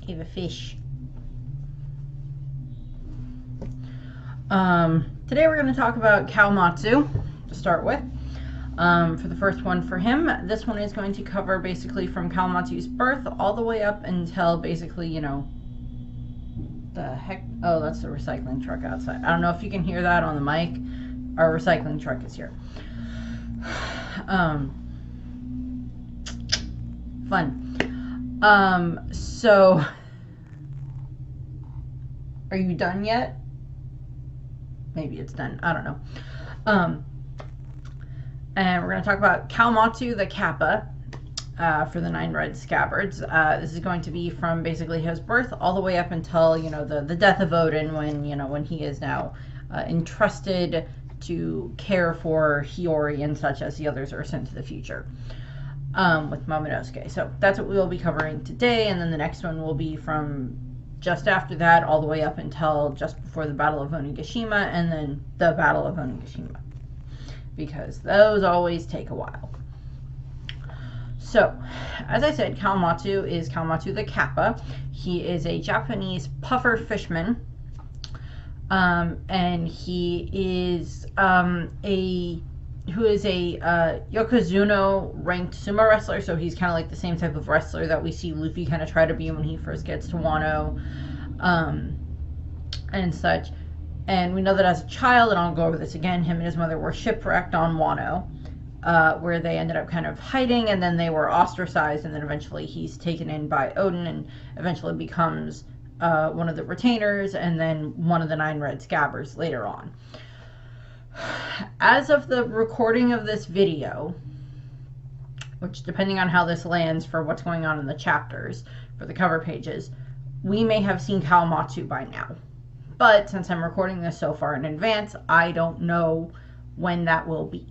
Gave a fish. Today we're going to talk about Kawamatsu to start with. For the first one for him, this one is going to cover basically from Kawamatsu's birth all the way up until basically, you know, the heck. Oh, that's the recycling truck outside. I don't know if you can hear that on the mic. Our recycling truck is here. Fun. So are you done yet? Maybe it's done. I don't know. And we're going to talk about Kawamatsu the Kappa for the 9 red Scabbards. This is going to be from basically his birth all the way up until, you know, the death of Odin, when he is now entrusted to care for Hiyori and such as the others are sent to the future with Momonosuke. So that's what we will be covering today, and then the next one will be from just after that all the way up until just before the Battle of Onigashima, and then the Battle of Onigashima, because those always take a while. So, as I said, Kawamatsu is Kawamatsu the Kappa. He is a Japanese puffer fishman, and he is a Yokozuna ranked sumo wrestler, so he's kind of like the same type of wrestler that we see Luffy kind of try to be when he first gets to Wano, and such. And we know that as a child, and I'll go over this again, him and his mother were shipwrecked on Wano, where they ended up kind of hiding, and then they were ostracized, and then eventually he's taken in by Odin and eventually becomes one of the retainers, and then one of the 9 red Scabbards later on. As of the recording of this video, which depending on how this lands for what's going on in the chapters for the cover pages, we may have seen Kawamatsu by now. But since I'm recording this so far in advance, I don't know when that will be.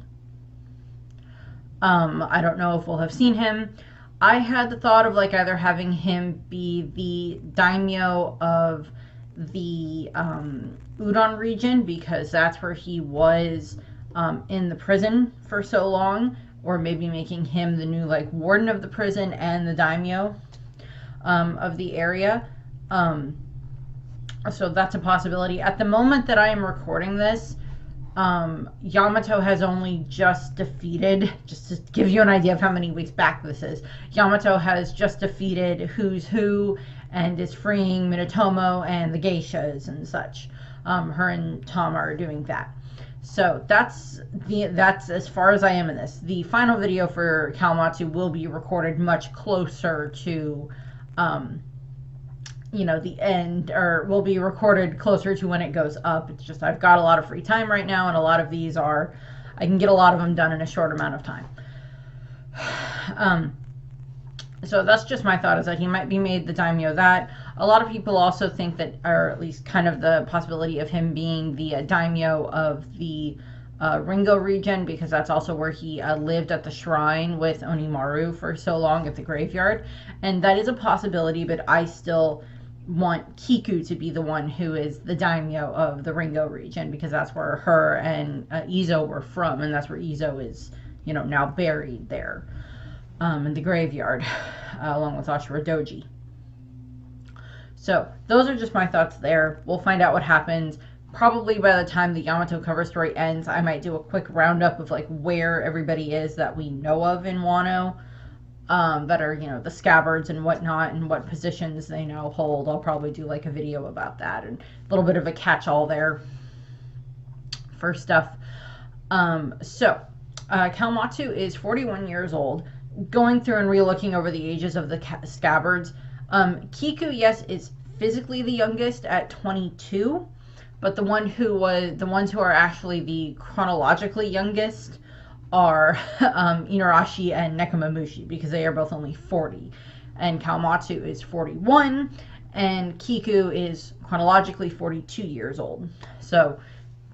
I don't know if we'll have seen him. I had the thought of like either having him be the daimyo of the Udon region, because that's where he was in the prison for so long, or maybe making him the new like warden of the prison and the daimyo of the area. So that's a possibility. At the moment that I am recording this, Yamato has only just defeated, just to give you an idea of how many weeks back this is, Yamato has just defeated Who's Who and is freeing Minatomo and the geishas and such. Her and Tom are doing that. So that's as far as I am in this. The final video for Kawamatsu will be recorded much closer to the end, or will be recorded closer to when it goes up. It's just I've got a lot of free time right now, and a lot of these I can get a lot of them done in a short amount of time. So that's just my thought, is that he might be made the daimyo that. A lot of people also think that, or at least kind of the possibility of him being the daimyo of the Ringo region, because that's also where he lived at the shrine with Onimaru for so long at the graveyard. And that is a possibility, but I still want Kiku to be the one who is the daimyo of the Ringo region, because that's where her and Izo were from, and that's where Izo is, now buried there in the graveyard, along with Ashura Doji. So those are just my thoughts there. We'll find out what happens. Probably by the time the Yamato cover story ends, I might do a quick roundup of like where everybody is that we know of in Wano, that are, the Scabbards and whatnot, and what positions they now hold. I'll probably do like a video about that, and a little bit of a catch-all there for stuff. Kawamatsu is 41 years old. Going through and re-looking over the ages of the Scabbards, Kiku, yes, is physically the youngest at 22, but the ones who are actually the chronologically youngest are Inarashi and Nekomamushi, because they are both only 40, and Kawamatsu is 41, and Kiku is chronologically 42 years old. So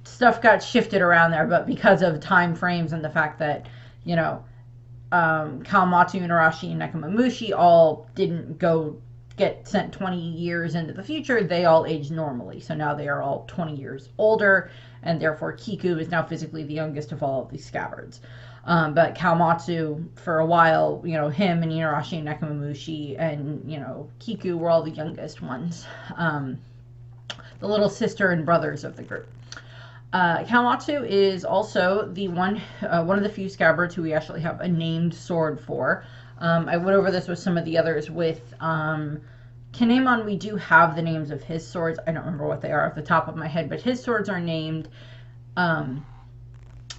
stuff got shifted around there, but because of time frames and the fact that Kawamatsu, Inarashi, and Nekomamushi all didn't get sent 20 years into the future, they all aged normally. So now they are all 20 years older, and therefore Kiku is now physically the youngest of all of these Scabbards. But Kawamatsu, for a while, him and Inarashi and Nekomamushi and, Kiku were all the youngest ones. The little sister and brothers of the group. Kawamatsu is also the one of the few Scabbards who we actually have a named sword for. I went over this with some of the others. With Kinemon, we do have the names of his swords. I don't remember what they are off the top of my head, but his swords are named. And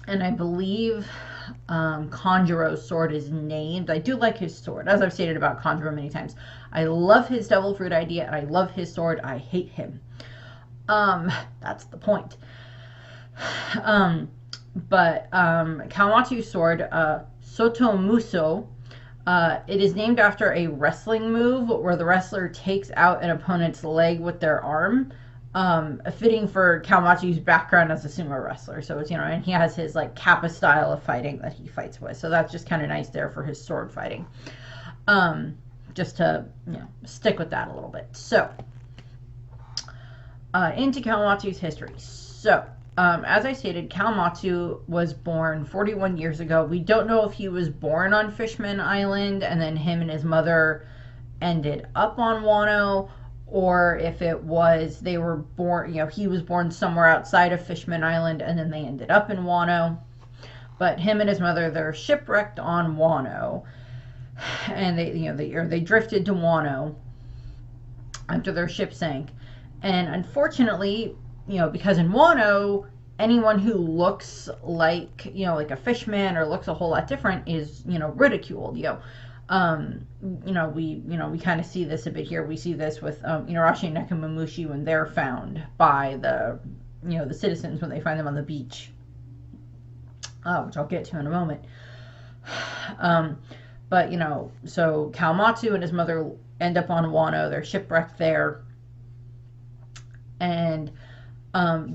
I believe Kanjuro's sword is named. I do like his sword, as I've stated about Kanjuro many times. I love his devil fruit idea, and I love his sword. I hate him. That's the point. But Kawamatsu's sword, Sotomuso, it is named after a wrestling move where the wrestler takes out an opponent's leg with their arm. Fitting for Kawamatsu's background as a sumo wrestler. So it's, and he has his like Kappa style of fighting that he fights with. So that's just kind of nice there for his sword fighting. Just to, stick with that a little bit. So, into Kawamatsu's history. So, as I stated, Kawamatsu was born 41 years ago. We don't know if he was born on Fishman Island and then him and his mother ended up on Wano, or if it was they were born, he was born somewhere outside of Fishman Island and then they ended up in Wano. But him and his mother, they're shipwrecked on Wano, and they drifted to Wano after their ship sank. And unfortunately, because in Wano, anyone who looks like, like a fishman or looks a whole lot different is, ridiculed. We kind of see this a bit here. We see this with Inarashi and Nekomamushi when they're found by the citizens when they find them on the beach, which I'll get to in a moment. But so Kawamatsu and his mother end up on Wano. They're shipwrecked there, and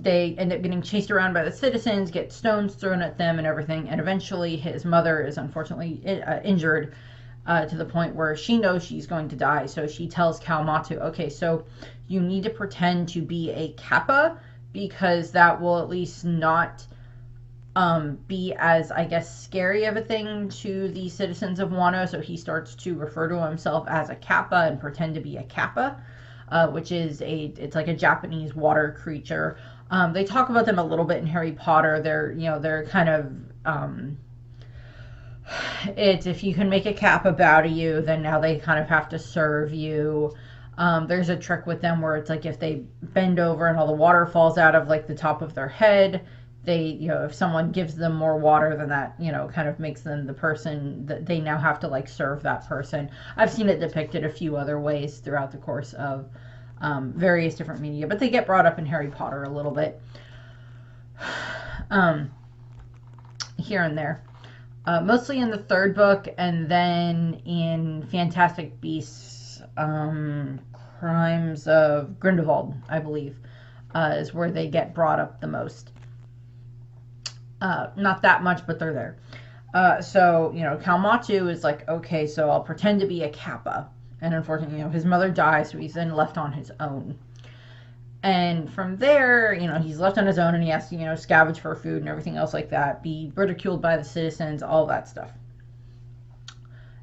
they end up getting chased around by the citizens, get stones thrown at them and everything, and eventually his mother is unfortunately injured to the point where she knows she's going to die. So she tells Kawamatsu, okay, so you need to pretend to be a Kappa, because that will at least not be as, I guess, scary of a thing to the citizens of Wano. So he starts to refer to himself as a Kappa and pretend to be a Kappa. Which is it's like a Japanese water creature. They talk about them a little bit in Harry Potter. They're kind of, it's if you can make a Kappa bow to you, then now they kind of have to serve you. There's a trick with them where it's like if they bend over and all the water falls out of like the top of their head, they, if someone gives them more water than that, kind of makes them the person that they now have to like serve that person. I've seen it depicted a few other ways throughout the course of various different media, but they get brought up in Harry Potter a little bit here and there. Mostly in the third book, and then in Fantastic Beasts, Crimes of Grindelwald, I believe, is where they get brought up the most. Not that much, but they're there. So, Kawamatsu is like, okay, so I'll pretend to be a Kappa. And unfortunately, his mother dies, so he's then left on his own. And from there, he's left on his own, and he has to, scavenge for food and everything else like that, be ridiculed by the citizens, all that stuff.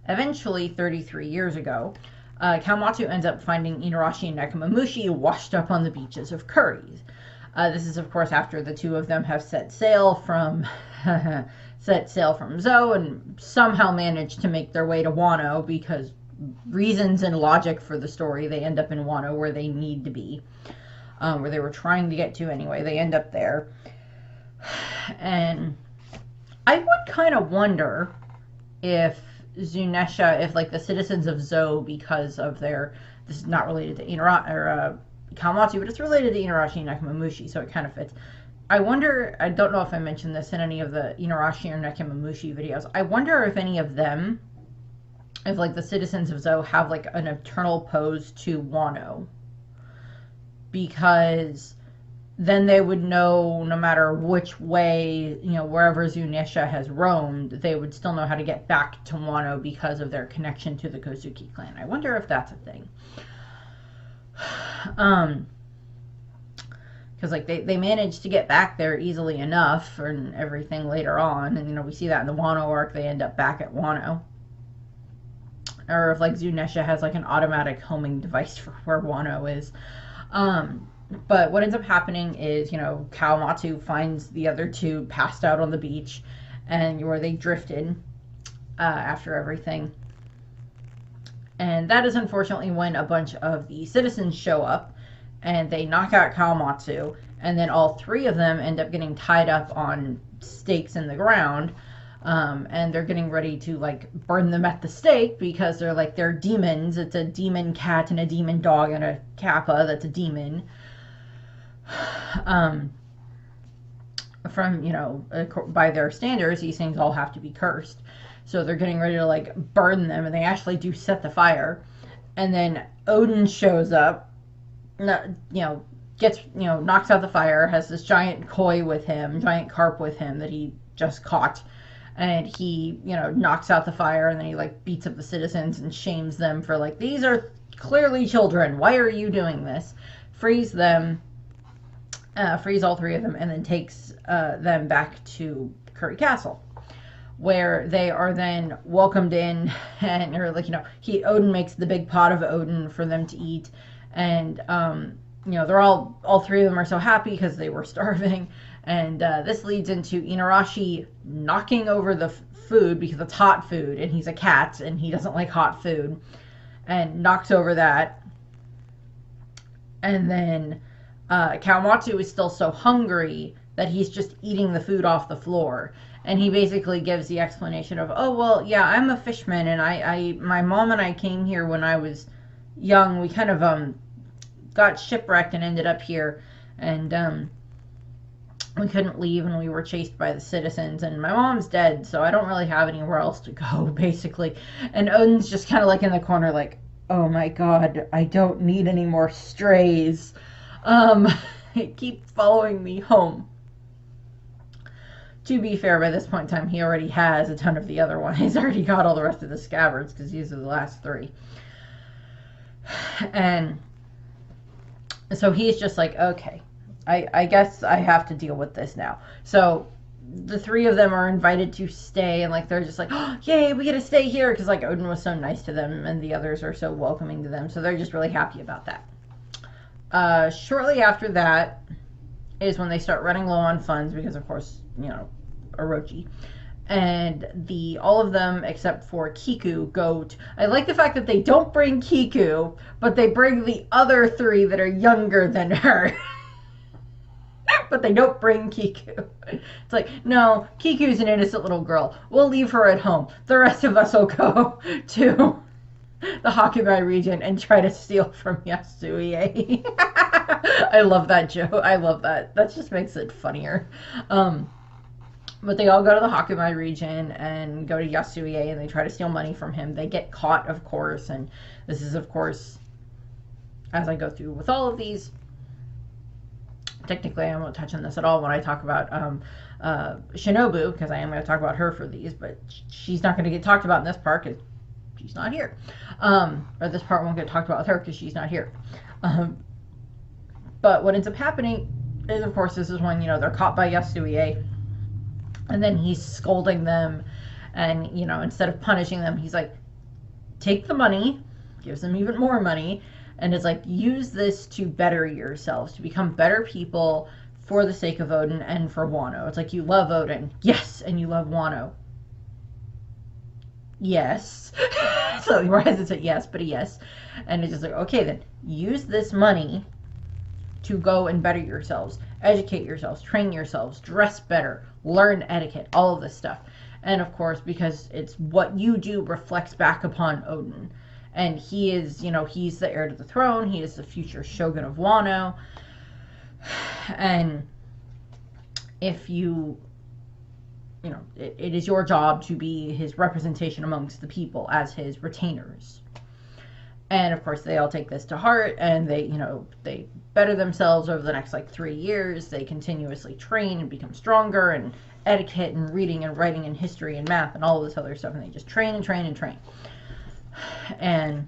Eventually, 33 years ago, Kawamatsu ends up finding Inarashi and Nekomamushi washed up on the beaches of Kuri's. This is, of course, after the two of them have set sail from Zo and somehow managed to make their way to Wano, because reasons and logic for the story, they end up in Wano where they need to be, where they were trying to get to anyway. They end up there. And I would kind of wonder if like the citizens of Zo, because of their, this is not related to Kawamatsu, but it's related to Inarashi and Nekomamushi, so it kind of fits. I wonder, I don't know if I mentioned this in any of the Inarashi or Nekomamushi videos, I wonder if any of them, if like the citizens of Zo have like an eternal pose to Wano, because then they would know no matter which way, wherever Zunisha has roamed, they would still know how to get back to Wano because of their connection to the Kozuki clan. I wonder if that's a thing. because like they managed to get back there easily enough and everything later on, and you know we see that in the Wano arc. They end up back at Wano, or if like Zunesha has like an automatic homing device for where Wano is. But what ends up happening is, you know, Kawamatsu finds the other two passed out on the beach, and where they drifted after everything. And that is unfortunately when a bunch of the citizens show up, and they knock out Kawamatsu, and then all three of them end up getting tied up on stakes in the ground. And they're getting ready to like burn them at the stake because they're demons. It's a demon cat and a demon dog and a kappa that's a demon. From, you know, by their standards, these things all have to be cursed. So they're getting ready to like burn them, and they actually do set the fire. And then Odin shows up, knocks out the fire, has this giant giant carp with him that he just caught. And he, you know, knocks out the fire, and then he like beats up the citizens and shames them for like, these are clearly children. Why are you doing this? Frees all three of them, and then takes them back to Curry Castle, where they are then welcomed in, and or like, you know, Odin makes the big pot of Odin for them to eat, and you know, they're all three of them are so happy because they were starving, and this leads into Inarashi knocking over the food because it's hot food, and he's a cat and he doesn't like hot food, and knocks over that, and then Kawamatsu is still so hungry that he's just eating the food off the floor. And he basically gives the explanation of, oh, well, yeah, I'm a fishman, and my mom and I came here when I was young. We kind of got shipwrecked and ended up here, and we couldn't leave, and we were chased by the citizens, and my mom's dead, so I don't really have anywhere else to go, basically. And Odin's just kind of like in the corner like, oh my god, I don't need any more strays. Keep following me home. To be fair, by this point in time, he already has a ton of the other ones. He's already got all the rest of the Scabbards, because these are the last three. And so he's just like, okay, I guess I have to deal with this now. So the three of them are invited to stay, and like they're just like, oh, yay, we get to stay here, because like Odin was so nice to them, and the others are so welcoming to them. So they're just really happy about that. Shortly after that is when they start running low on funds because, of course, you know, Orochi. And all of them except for Kiku go to... I like the fact that they don't bring Kiku, but they bring the other three that are younger than her. But they don't bring Kiku. It's like, no, Kiku's an innocent little girl. We'll leave her at home. The rest of us will go to the Hakubai region and try to steal from Yasuie. I love that joke. I love that. That just makes it funnier. But they all go to the Hakubai region and go to Yasuie, and they try to steal money from him. They get caught, of course, and this is, of course, as I go through with all of these, technically I won't touch on this at all when I talk about Shinobu, because I am going to talk about her for these, but she's not going to get talked about in this part because she's not here. Or this part won't get talked about with her because she's not here. But what ends up happening is, of course, this is when, you know, they're caught by Yasuie, and then he's scolding them, and, you know, instead of punishing them, he's like, take the money, gives them even more money, and it's like, use this to better yourselves, to become better people for the sake of Odin and for Wano. It's like, you love Odin, yes, and you love Wano. Yes. So you're hesitant, yes, but a yes. And it's just like, okay, then use this money to go and better yourselves, educate yourselves, train yourselves, dress better, learn etiquette, all of this stuff. And of course, because it's what you do reflects back upon Odin. And he is, you know, he's the heir to the throne. He is the future shogun of Wano. And if you know, it is your job to be his representation amongst the people as his retainers. And of course, they all take this to heart, and they, you know, they better themselves over the next like 3 years. They continuously train and become stronger, and etiquette and reading and writing and history and math and all of this other stuff. And they just train and train and train. And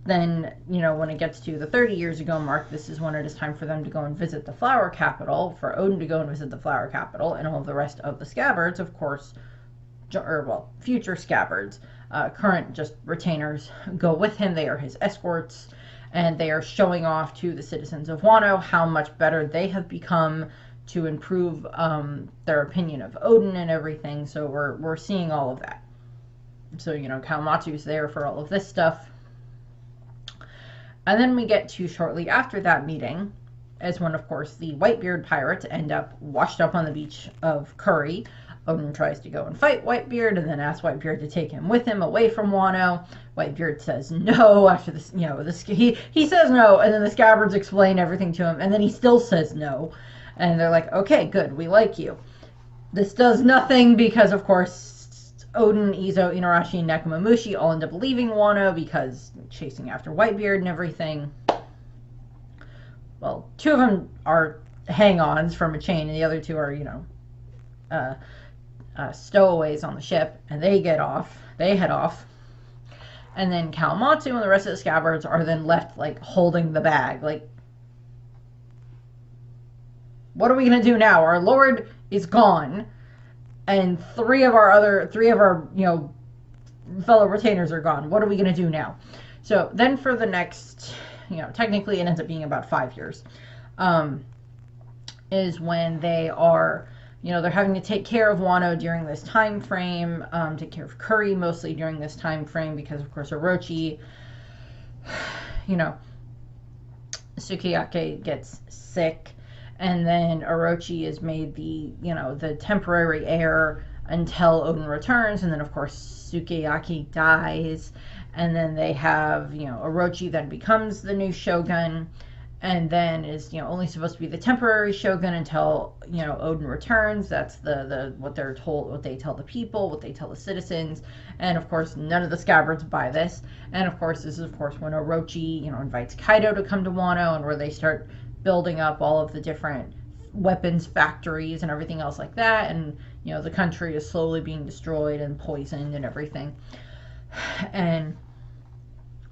then, when it gets to the 30 years ago mark, this is when it is time for them to go and visit the flower capital, for Odin to go and visit the flower capital, and all of the rest of the Scabbards, of course, or well, future Scabbards, current just retainers, go with him. They are his escorts, and they are showing off to the citizens of Wano how much better they have become to improve their opinion of Odin and everything. So we're seeing all of that. So, Kawamatsu's there for all of this stuff. And then we get to shortly after that meeting, is when, of course, the Whitebeard pirates end up washed up on the beach of Curry. Odin tries to go and fight Whitebeard and then asks Whitebeard to take him with him away from Wano. Whitebeard says no after this, he says no, and then the Scabbards explain everything to him, and then he still says no. And they're like, okay, good, we like you. This does nothing because, of course, Odin, Izo, Inarashi, and Nekomamushi all end up leaving Wano because chasing after Whitebeard and everything. Well, two of them are hang-ons from a chain, and the other two are, stowaways on the ship, and they head off. And then Kawamatsu and the rest of the Scabbards are then left, holding the bag. What are we going to do now? Our lord is gone, and three of our fellow retainers are gone. What are we going to do now? So then for the next, technically it ends up being about 5 years, is when they are, they're having to take care of Wano during this time frame, take care of Curry mostly during this time frame because, of course, Orochi, Sukiyake gets sick, and then Orochi is made the temporary heir until Odin returns, and then, of course, Sukiyake dies, and then they have, Orochi then becomes the new shogun, and then is, only supposed to be the temporary shogun until, Odin returns. That's what they're told, what they tell the people, what they tell the citizens, and, of course, none of the Scabbards buy this, and, of course, this is, of course, when Orochi, invites Kaido to come to Wano, and where they start building up all of the different weapons factories and everything else like that, and the country is slowly being destroyed and poisoned and everything. And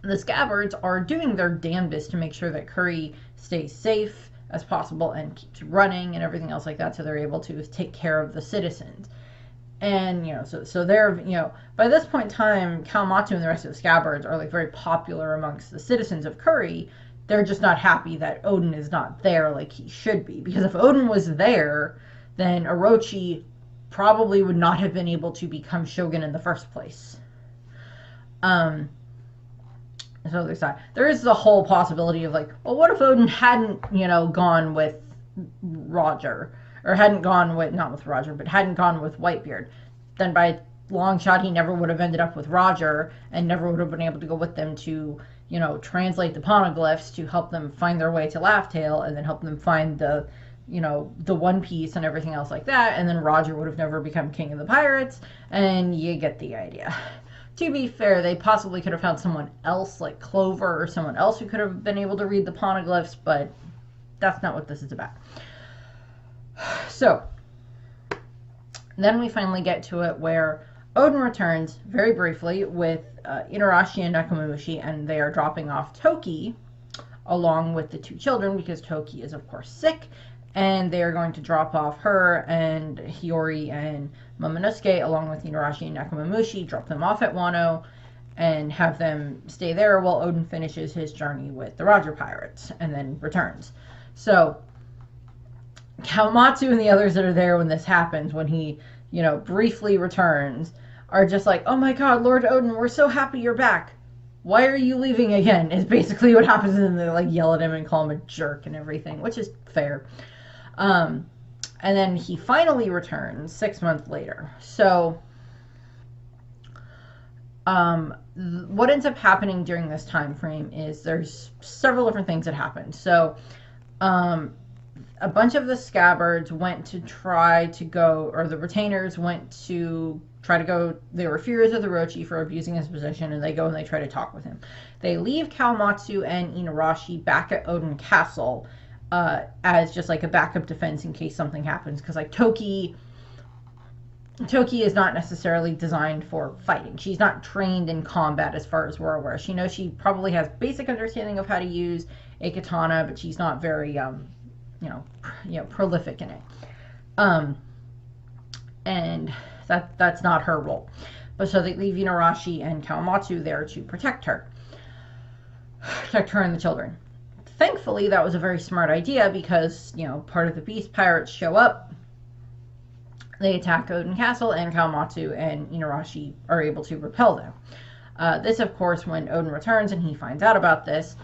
the Scabbards are doing their damnedest to make sure that Curry stays safe as possible and keeps running and everything else like that, so they're able to take care of the citizens. And so they're by this point in time, Kawamatsu and the rest of the Scabbards are very popular amongst the citizens of Curry. They're just not happy that Odin is not there like he should be. Because if Odin was there, then Orochi probably would not have been able to become shogun in the first place. So there's that. There is the whole possibility of what if Odin hadn't, gone with Roger, or hadn't gone with, not with Roger, but hadn't gone with Whitebeard. Then by long shot, he never would have ended up with Roger, and never would have been able to go with them to, translate the poneglyphs to help them find their way to Laugh-Tale, and then help them find the, the One Piece and everything else like that, and then Roger would have never become king of the pirates, and you get the idea. To be fair, they possibly could have found someone else, like Clover, or someone else who could have been able to read the poneglyphs, but that's not what this is about. So, then we finally get to it where Odin returns, very briefly, with Inarashi and Nekomamushi, and they are dropping off Toki, along with the two children, because Toki is, of course, sick, and they are going to drop off her and Hiyori and Momonosuke, along with Inarashi and Nekomamushi, drop them off at Wano, and have them stay there while Odin finishes his journey with the Roger Pirates, and then returns. So, Kawamatsu and the others that are there when this happens, when he, briefly returns, are just like, oh my god, Lord Odin, we're so happy you're back. Why are you leaving again? Is basically what happens, and they yell at him and call him a jerk and everything, which is fair. And then he finally returns 6 months later. So, what ends up happening during this time frame is there's several different things that happen. So, a bunch of the Scabbards went to try to go, or the retainers went to try to go, they were furious with Orochi for abusing his position, and they go and they try to talk with him. They leave Kawamatsu and Inarashi back at Odin Castle, as just a backup defense in case something happens, because Toki Toki is not necessarily designed for fighting. She's not trained in combat as far as we're aware. She knows she probably has basic understanding of how to use a katana, but she's not very, prolific in it. And that's not her role. But so they leave Inuarashi and Kawamatsu there to protect her and the children. Thankfully, that was a very smart idea because, part of the beast pirates show up. They attack Odin Castle, and Kawamatsu and Inuarashi are able to repel them. This, of course, when Odin returns and he finds out about this,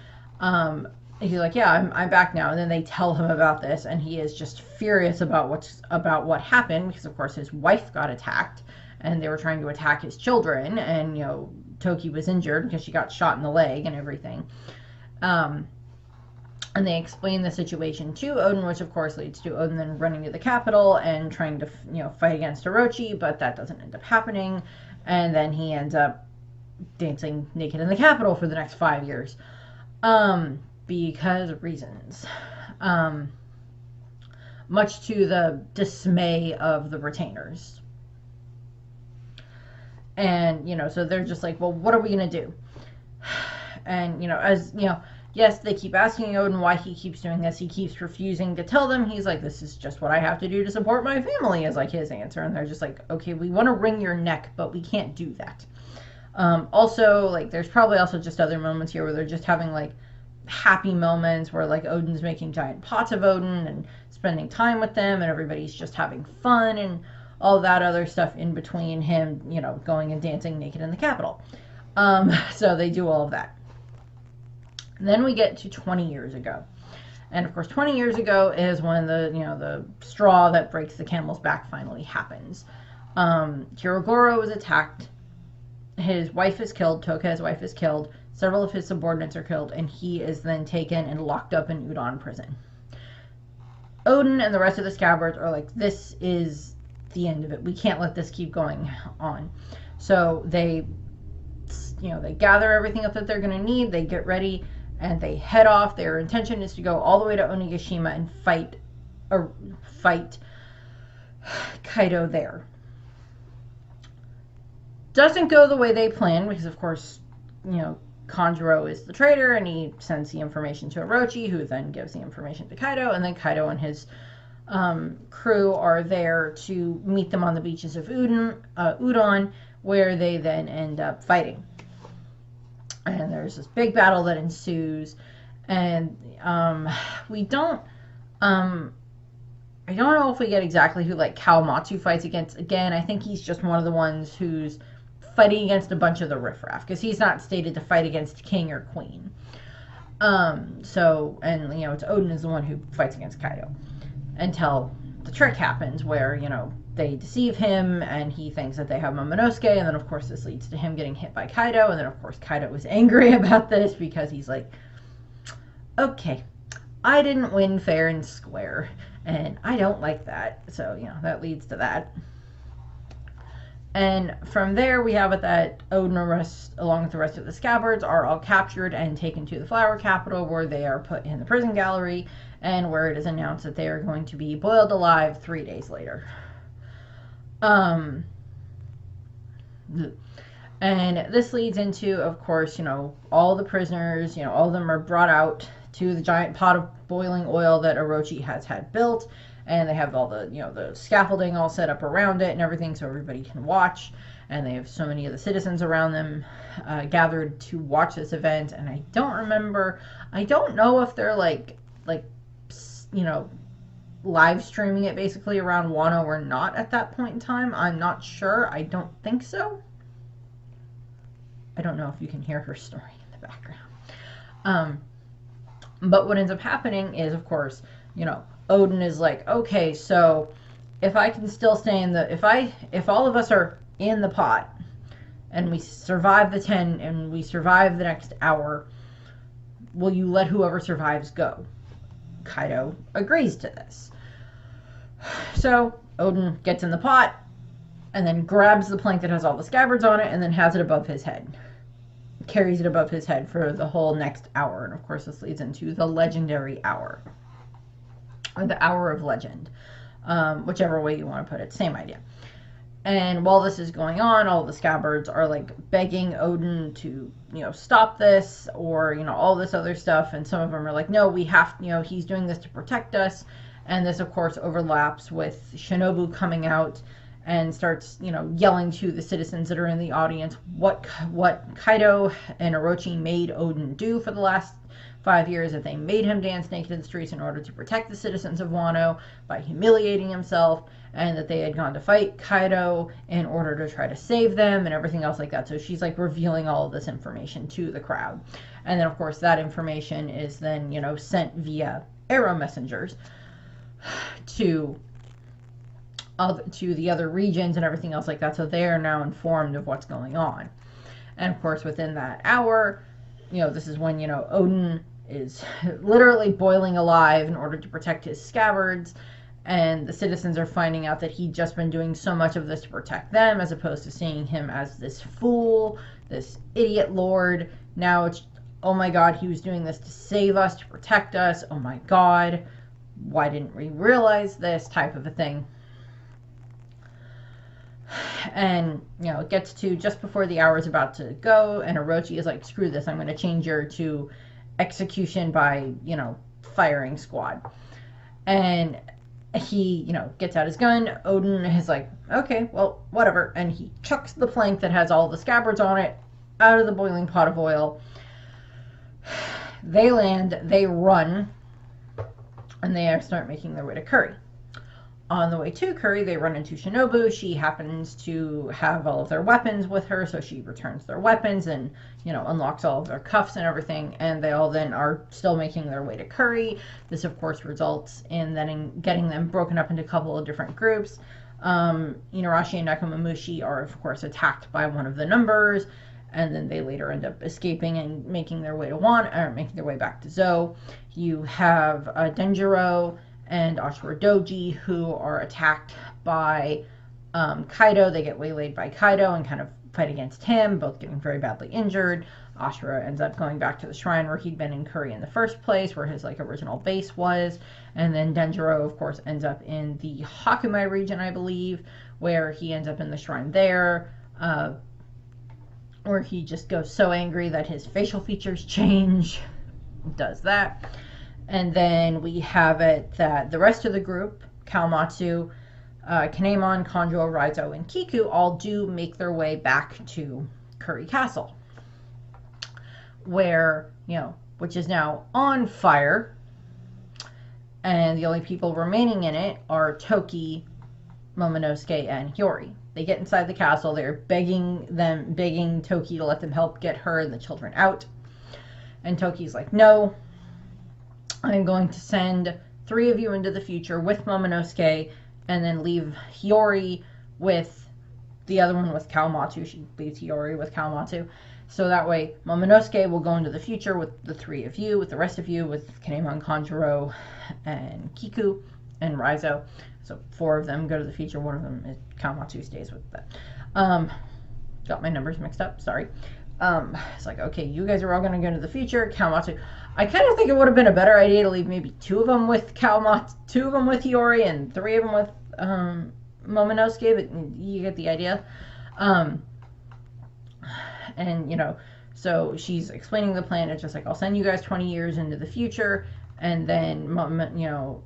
he's like, "Yeah, I'm back now." And then they tell him about this, and he is just furious about what happened because, of course, his wife got attacked, and they were trying to attack his children, and Toki was injured because she got shot in the leg and everything. And they explain the situation to Odin, which of course leads to Odin then running to the capital and trying to, fight against Orochi, but that doesn't end up happening. And then he ends up dancing naked in the capital for the next 5 years. Because of reasons. Much to the dismay of the retainers. And, so they're just like, well, what are we going to do? And, yes, they keep asking Odin why he keeps doing this. He keeps refusing to tell them. He's like, this is just what I have to do to support my family, is like his answer. And they're just like, okay, we want to wring your neck, but we can't do that. Also, like, there's probably also just other moments here where they're just having, like, happy moments where, like, Odin's making giant pots of Odin and spending time with them, and everybody's just having fun and all that other stuff in between him, going and dancing naked in the capital. So they do all of that. Then we get to 20 years ago. And of course, 20 years ago is when the straw that breaks the camel's back finally happens. Kirogoro is attacked. His wife is killed. Toka's wife is killed. Several of his subordinates are killed. And he is then taken and locked up in Udon prison. Odin and the rest of the Scabbards are like, this is the end of it. We can't let this keep going on. So they gather everything up that they're going to need. They get ready. And they head off. Their intention is to go all the way to Onigashima and fight Kaido there. Doesn't go the way they planned because, of course, Kanjuro is the traitor, and he sends the information to Orochi, who then gives the information to Kaido, and then Kaido and his crew are there to meet them on the beaches of Udon, where they then end up fighting. And there's this big battle that ensues, and we don't, I don't know if we get exactly who, like, Kawamatsu fights against. Again, I think he's just one of the ones who's fighting against a bunch of the riffraff, because he's not stated to fight against king or queen. It's Odin is the one who fights against Kaido, until the trick happens where, they deceive him, and he thinks that they have Momonosuke, and then, of course, this leads to him getting hit by Kaido, and then, of course, Kaido was angry about this, because he's like, okay, I didn't win fair and square, and I don't like that, so, that leads to that. And from there, we have it that Odin, along with the rest of the Scabbards, are all captured and taken to the Flower Capital, where they are put in the prison gallery, and where it is announced that they are going to be boiled alive 3 days later. And this leads into, of course, all the prisoners, all of them are brought out to the giant pot of boiling oil that Orochi has had built, and they have all the, the scaffolding all set up around it and everything so everybody can watch, and they have so many of the citizens around them gathered to watch this event, and I don't know if they're like, live streaming it basically around Wano or not at that point in time. I'm not sure. I don't think so. I don't know if you can hear her story in the background. But what ends up happening is, of course, Odin is like, okay, so if I can still stay if all of us are in the pot and we survive the 10 and we survive the next hour, will you let whoever survives go? Kaido agrees to this. So Odin gets in the pot and then grabs the plank that has all the Scabbards on it and then has it above his head. Carries it above his head for the whole next hour. And of course this leads into the legendary hour. Or the hour of legend. Whichever way you want to put it. Same idea. And while this is going on, all the Scabbards are like begging Odin to, stop this, or, all this other stuff. And some of them are like, no, we have, he's doing this to protect us. And this, of course, overlaps with Shinobu coming out and starts, yelling to the citizens that are in the audience what Kaido and Orochi made Odin do for the last 5 years, that they made him dance naked in the streets in order to protect the citizens of Wano by humiliating himself, and that they had gone to fight Kaido in order to try to save them and everything else like that. So she's like revealing all of this information to the crowd. And then, of course, that information is then, sent via arrow messengers to the other regions and everything else like that. So they are now informed of what's going on. And, of course, within that hour, this is when, Odin is literally boiling alive in order to protect his Scabbards. And the citizens are finding out that he'd just been doing so much of this to protect them, as opposed to seeing him as this fool, this idiot lord. Now it's, oh my god, he was doing this to save us, to protect us. Oh my god, why didn't we realize this, type of a thing. And, it gets to just before the hour is about to go, and Orochi is like, screw this, I'm going to change her to execution by, firing squad. And he, gets out his gun. Odin is like, okay, well, whatever. And he chucks the plank that has all the Scabbards on it out of the boiling pot of oil. They land, they run, and they start making their way to Curry. On the way to Curry, they run into Shinobu. She happens to have all of their weapons with her, so she returns their weapons and, unlocks all of their cuffs and everything, and they all then are still making their way to Curry. This, of course, results in then getting them broken up into a couple of different groups. Inarashi and Nekomamushi are, of course, attacked by one of the numbers, and then they later end up escaping and making their way to making their way back to Zou. You have Denjiro and Ashura Doji, who are attacked by Kaido. They get waylaid by Kaido and kind of fight against him, both getting very badly injured. Ashura ends up going back to the shrine where he'd been in Curry in the first place, where his original base was. And then Denjiro, of course, ends up in the Hakumai region, I believe, where he ends up in the shrine there, where he just goes so angry that his facial features change. Does that. And then we have it that the rest of the group, Kawamatsu, Kinemon, Kanjo, Raizo, and Kiku, all do make their way back to Curry Castle, where, which is now on fire, and the only people remaining in it are Toki, Momonosuke, and Hiyori. They get inside the castle. They're begging Toki to let them help get her and the children out. And Toki's like, no, I'm going to send 3 of you into the future with Momonosuke, and then leave Hiyori with the other one with Kawamatsu. She leaves Hiyori with Kawamatsu. So that way, Momonosuke will go into the future with the 3 of you, with the rest of you, with Kinemon, Kanjuro, and Kiku, and Raizo. So 4 of them go to the future. One of them is Kawamatsu stays with them. Got my numbers mixed up. Sorry. It's like, okay, you guys are all going to go into the future. Kawamatsu. I kind of think it would have been a better idea to leave maybe 2 of them with Kawamatsu, 2 of them with Hiyori, and 3 of them with Momonosuke, but you get the idea. And, so she's explaining the plan. It's just like, I'll send you guys 20 years into the future, and then,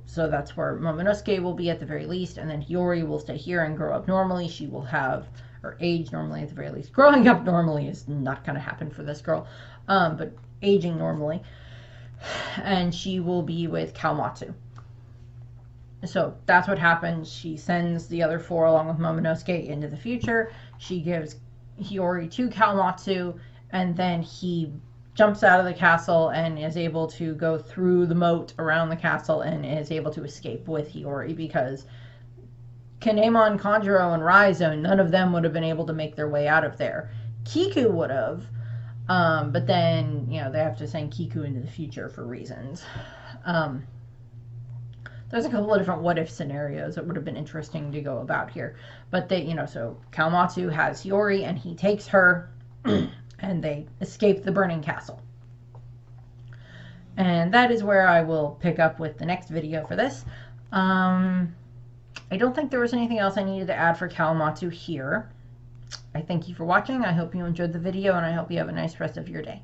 so that's where Momonosuke will be at the very least, and then Hiyori will stay here and grow up normally. She will have, or age normally at the very least. Growing up normally is not going to happen for this girl, but aging normally. And she will be with Kawamatsu. So that's what happens. She sends the other 4 along with Momonosuke into the future. She gives Hiyori to Kawamatsu, and then he jumps out of the castle and is able to go through the moat around the castle and is able to escape with Hiyori, because Kinemon, Kanjuro, and Raizo, none of them would have been able to make their way out of there. Kiku would have, but then, they have to send Kiku into the future for reasons. There's a couple of different what-if scenarios that would have been interesting to go about here. But they, so Kawamatsu has Hiyori, and he takes her, and they escape the burning castle. And that is where I will pick up with the next video for this. I don't think there was anything else I needed to add for Kawamatsu here. I thank you for watching. I hope you enjoyed the video, and I hope you have a nice rest of your day.